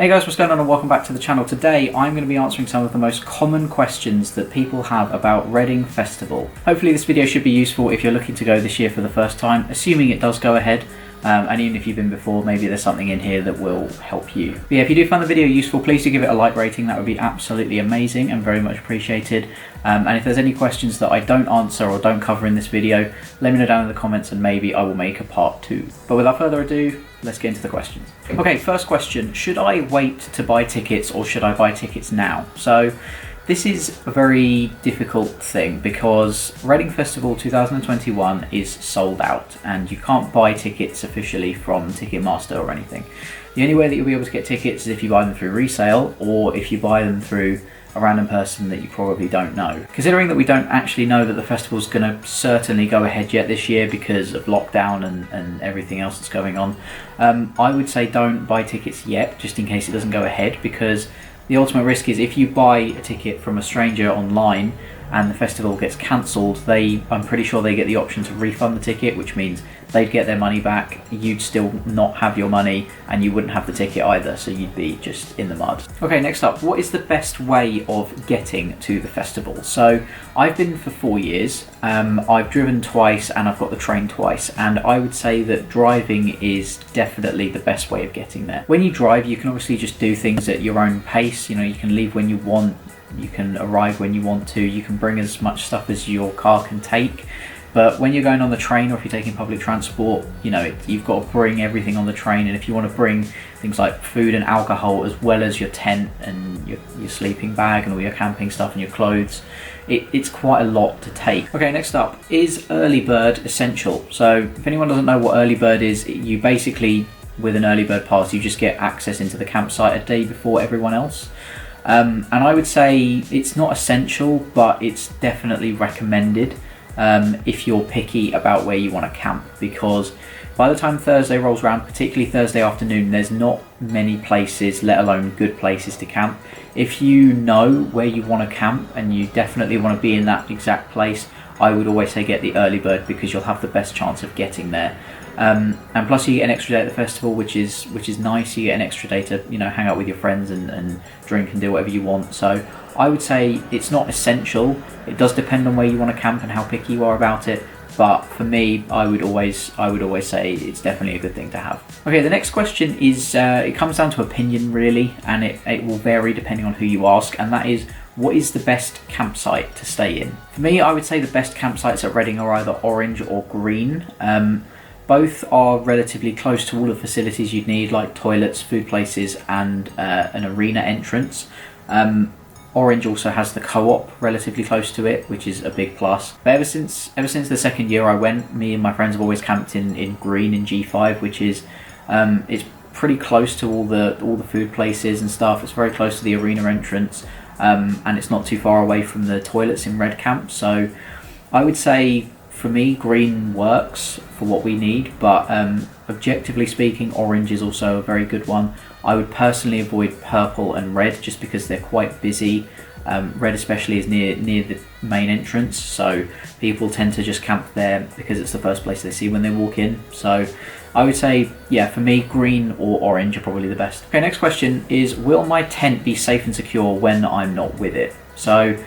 Hey guys, what's going on and welcome back to the channel. Today I'm going to be answering some of the most common questions that people have about Reading Festival. Hopefully this video should be useful if you're looking to go this year for the first time, assuming it does go ahead. And even if you've been before, maybe there's something in here that will help you. But yeah, if you do find the video useful, please do give it a like rating. That would be absolutely amazing and very much appreciated. And if there's any questions that I don't answer or don't cover in this video, let me know down in the comments and maybe I will make a part 2. But without further ado, let's get into the questions. Okay, first question, should I wait to buy tickets or should I buy tickets now? So this is a very difficult thing because Reading Festival 2021 is sold out and you can't buy tickets officially from Ticketmaster or anything. The only way that you'll be able to get tickets is if you buy them through resale or if you buy them through a random person that you probably don't know. Considering that we don't actually know that the festival's going to certainly go ahead yet this year because of lockdown and everything else that's going on, I would say don't buy tickets yet just in case it doesn't go ahead, because the ultimate risk is if you buy a ticket from a stranger online and the festival gets cancelled, I'm pretty sure they get the option to refund the ticket, which means they'd get their money back, you'd still not have your money, and you wouldn't have the ticket either, so you'd be just in the mud. Okay, next up, what is the best way of getting to the festival? So I've been for 4 years, I've driven twice and I've got the train twice, and I would say that driving is definitely the best way of getting there. When you drive, you can obviously just do things at your own pace, you know, you can leave when you want, you can arrive when you want to, you can bring as much stuff as your car can take. But when you're going on the train or if you're taking public transport, you know, you've got to bring everything on the train, and if you want to bring things like food and alcohol as well as your tent and your sleeping bag and all your camping stuff and your clothes, it's quite a lot to take. Okay, next up, is early bird essential? So if anyone doesn't know what early bird is, you basically, with an early bird pass, you just get access into the campsite a day before everyone else. And I would say it's not essential, but it's definitely recommended if you're picky about where you want to camp, because by the time Thursday rolls around, particularly Thursday afternoon, there's not many places, let alone good places to camp. If you know where you want to camp and you definitely want to be in that exact place, I would always say get the early bird because you'll have the best chance of getting there. And plus you get an extra day at the festival, which is nice. You get an extra day to, you know, hang out with your friends and drink and do whatever you want. So I would say it's not essential. It does depend on where you want to camp and how picky you are about it. But for me, I would always say it's definitely a good thing to have. Okay, the next question is, it comes down to opinion really, and it will vary depending on who you ask, and that is, what is the best campsite to stay in? For me, I would say the best campsites at Reading are either orange or green. Both are relatively close to all the facilities you'd need, like toilets, food places, and an arena entrance. Orange also has the co-op relatively close to it, which is a big plus. But ever since the second year I went, me and my friends have always camped in green in G5, which is it's pretty close to all the food places and stuff. It's very close to the arena entrance, and it's not too far away from the toilets in Red Camp. So I would say, for me, green works for what we need, but objectively speaking, orange is also a very good one. I would personally avoid purple and red just because they're quite busy. Red especially is near the main entrance, so people tend to just camp there because it's the first place they see when they walk in. So I would say, yeah, for me, green or orange are probably the best. Okay, next question is, will my tent be safe and secure when I'm not with it? So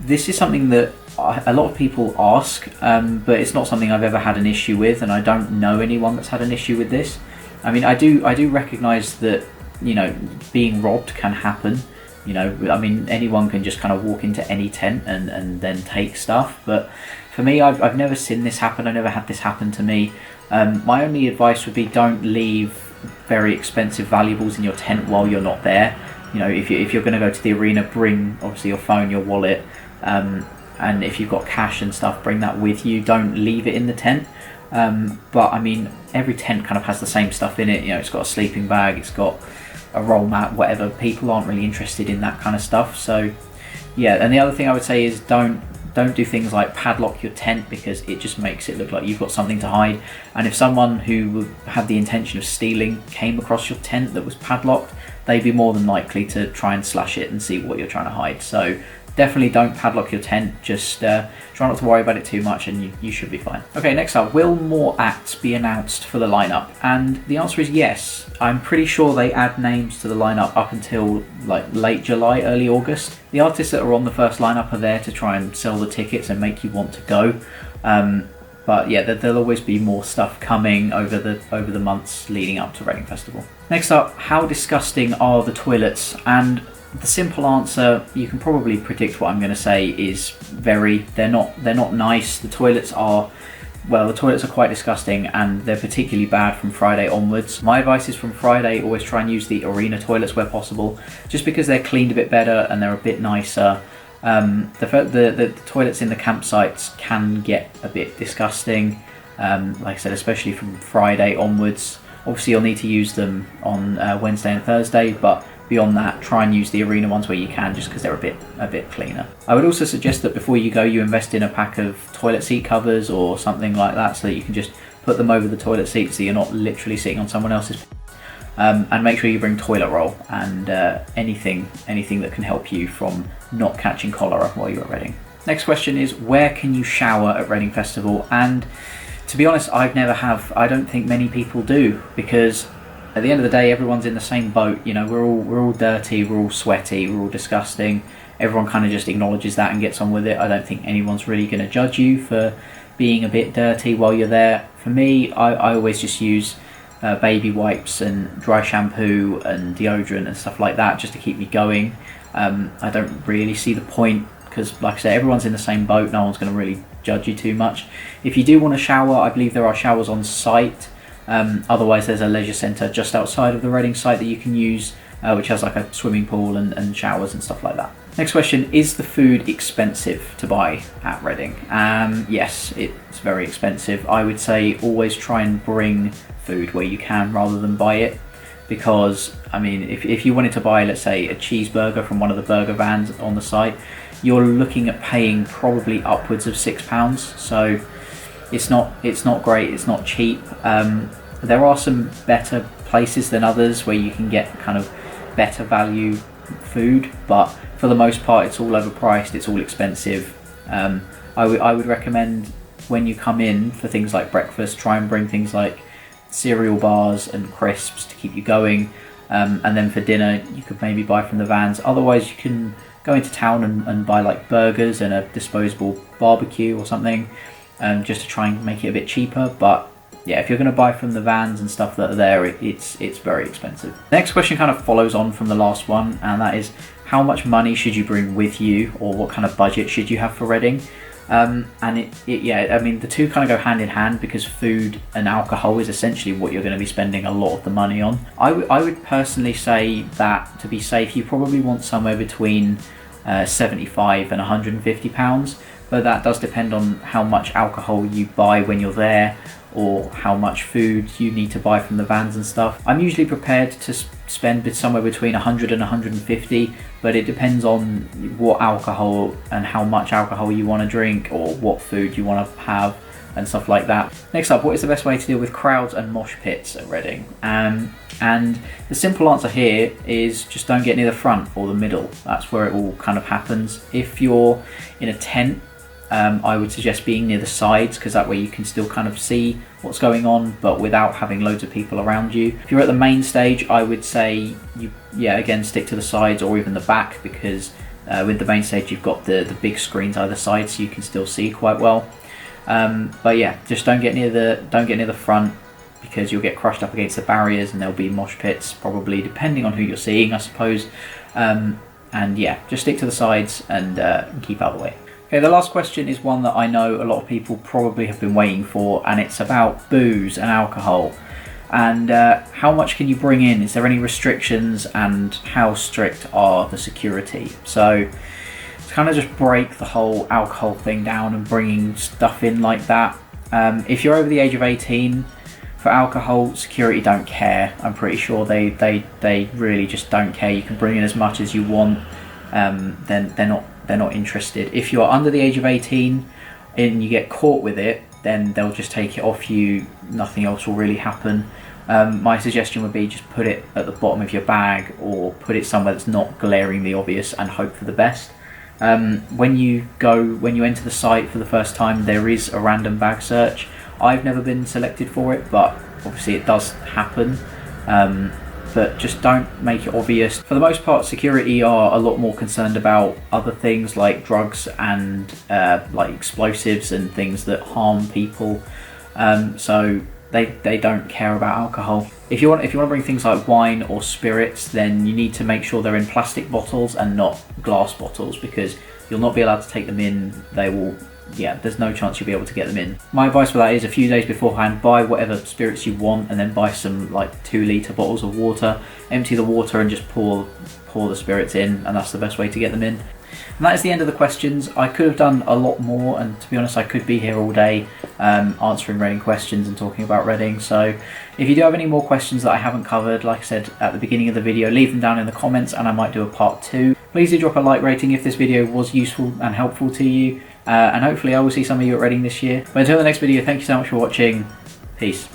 this is something that a lot of people ask, but it's not something I've ever had an issue with, and I don't know anyone that's had an issue with this. I mean, I do recognise that, you know, being robbed can happen. You know, I mean, anyone can just kind of walk into any tent and then take stuff. But for me, I've never seen this happen. I never had this happen to me. My only advice would be, don't leave very expensive valuables in your tent while you're not there. You know, if you're going to go to the arena, bring obviously your phone, your wallet, and if you've got cash and stuff, bring that with you. Don't leave it in the tent. But I mean, every tent kind of has the same stuff in it. You know, it's got a sleeping bag, it's got a roll mat, whatever. People aren't really interested in that kind of stuff. So yeah, and the other thing I would say is don't do things like padlock your tent, because it just makes it look like you've got something to hide. And if someone who had the intention of stealing came across your tent that was padlocked, they'd be more than likely to try and slash it and see what you're trying to hide. So Definitely don't padlock your tent, just try not to worry about it too much and you should be fine. Okay, next up, will more acts be announced for the lineup? And the answer is yes. I'm pretty sure they add names to the lineup up until like late July, early August. The artists that are on the first lineup are there to try and sell the tickets and make you want to go. But yeah, there'll always be more stuff coming over the months leading up to Reading Festival. Next up, how disgusting are the toilets? And the simple answer, you can probably predict what I'm going to say, is very. They're not nice. The toilets are quite disgusting, and they're particularly bad from Friday onwards. My advice is from Friday, always try and use the arena toilets where possible, just because they're cleaned a bit better and they're a bit nicer. The toilets in the campsites can get a bit disgusting, like I said, especially from Friday onwards. Obviously you'll need to use them on Wednesday and Thursday, but beyond that, try and use the arena ones where you can, just because they're a bit cleaner. I would also suggest that before you go, you invest in a pack of toilet seat covers or something like that, so that you can just put them over the toilet seat so you're not literally sitting on someone else's. And make sure you bring toilet roll and anything that can help you from not catching cholera while you're at Reading. Next question is, where can you shower at Reading Festival? And to be honest, I don't think many people do, because at the end of the day, everyone's in the same boat. You know, we're all dirty, we're all sweaty, we're all disgusting. Everyone kind of just acknowledges that and gets on with it. I don't think anyone's really going to judge you for being a bit dirty while you're there. For me, I always just use baby wipes and dry shampoo and deodorant and stuff like that, just to keep me going. I don't really see the point, because like I say, everyone's in the same boat. No one's going to really judge you too much. If you do want to shower, I believe there are showers on site. Otherwise there's a leisure centre just outside of the Reading site that you can use, which has like a swimming pool and showers and stuff like that. Next question, is the food expensive to buy at Reading? Yes, it's very expensive. I would say always try and bring food where you can rather than buy it, because I mean, if you wanted to buy, let's say, a cheeseburger from one of the burger vans on the site, you're looking at paying probably upwards of £6. So it's not great, it's not cheap. There are some better places than others where you can get kind of better value food, but for the most part it's all overpriced, it's all expensive. I would recommend when you come in for things like breakfast, try and bring things like cereal bars and crisps to keep you going, and then for dinner you could maybe buy from the vans. Otherwise you can go into town and buy like burgers and a disposable barbecue or something, just to try and make it a bit cheaper. But yeah, if you're going to buy from the vans and stuff that are there, it's very expensive. Next question kind of follows on from the last one, and that is, how much money should you bring with you, or what kind of budget should you have for Reading? And I mean, the two kind of go hand in hand, because food and alcohol is essentially what you're going to be spending a lot of the money on. I would personally say that to be safe, you probably want somewhere between £75 and £150, but that does depend on how much alcohol you buy when you're there, or how much food you need to buy from the vans and stuff. I'm usually prepared to spend somewhere between 100 and 150, but it depends on what alcohol and how much alcohol you want to drink, or what food you want to have and stuff like that. Next up, what is the best way to deal with crowds and mosh pits at Reading? And the simple answer here is just don't get near the front or the middle. That's where it all kind of happens. If you're in a tent, I would suggest being near the sides, because that way you can still kind of see what's going on, but without having loads of people around you. If you're at the main stage, I would say again, stick to the sides or even the back, because with the main stage you've got the big screens either side, so you can still see quite well. But yeah, just don't get near the front, because you'll get crushed up against the barriers and there'll be mosh pits, probably, depending on who you're seeing, I suppose. And yeah, just stick to the sides and keep out of the way. Okay, the last question is one that I know a lot of people probably have been waiting for, and it's about booze and alcohol. And how much can you bring in? Is there any restrictions, and how strict are the security? So to kind of just break the whole alcohol thing down and bringing stuff in like that, if you're over the age of 18, for alcohol, security don't care. I'm pretty sure they really just don't care. You can bring in as much as you want. Then they're not interested. If you're under the age of 18 and you get caught with it, then they'll just take it off you. Nothing else will really happen. My suggestion would be just put it at the bottom of your bag, or put it somewhere that's not glaringly obvious, and hope for the best. When you enter the site for the first time, there is a random bag search. I've never been selected for it, but obviously it does happen. But just don't make it obvious. For the most part, security are a lot more concerned about other things like drugs and like explosives and things that harm people. So they don't care about alcohol. If you want to bring things like wine or spirits, then you need to make sure they're in plastic bottles and not glass bottles, because you'll not be allowed to take them in. There's no chance you'll be able to get them in. My advice for that is a few days beforehand, buy whatever spirits you want, and then buy some like 2-litre bottles of water, empty the water and just pour the spirits in, and that's the best way to get them in. And that is the end of the questions. I could have done a lot more, and to be honest, I could be here all day answering Reading questions and talking about Reading. So if you do have any more questions that I haven't covered, like I said at the beginning of the video, leave them down in the comments and I might do a part 2. Please do drop a like rating if this video was useful and helpful to you. And hopefully I will see some of you at Reading this year. But until the next video, thank you so much for watching. Peace.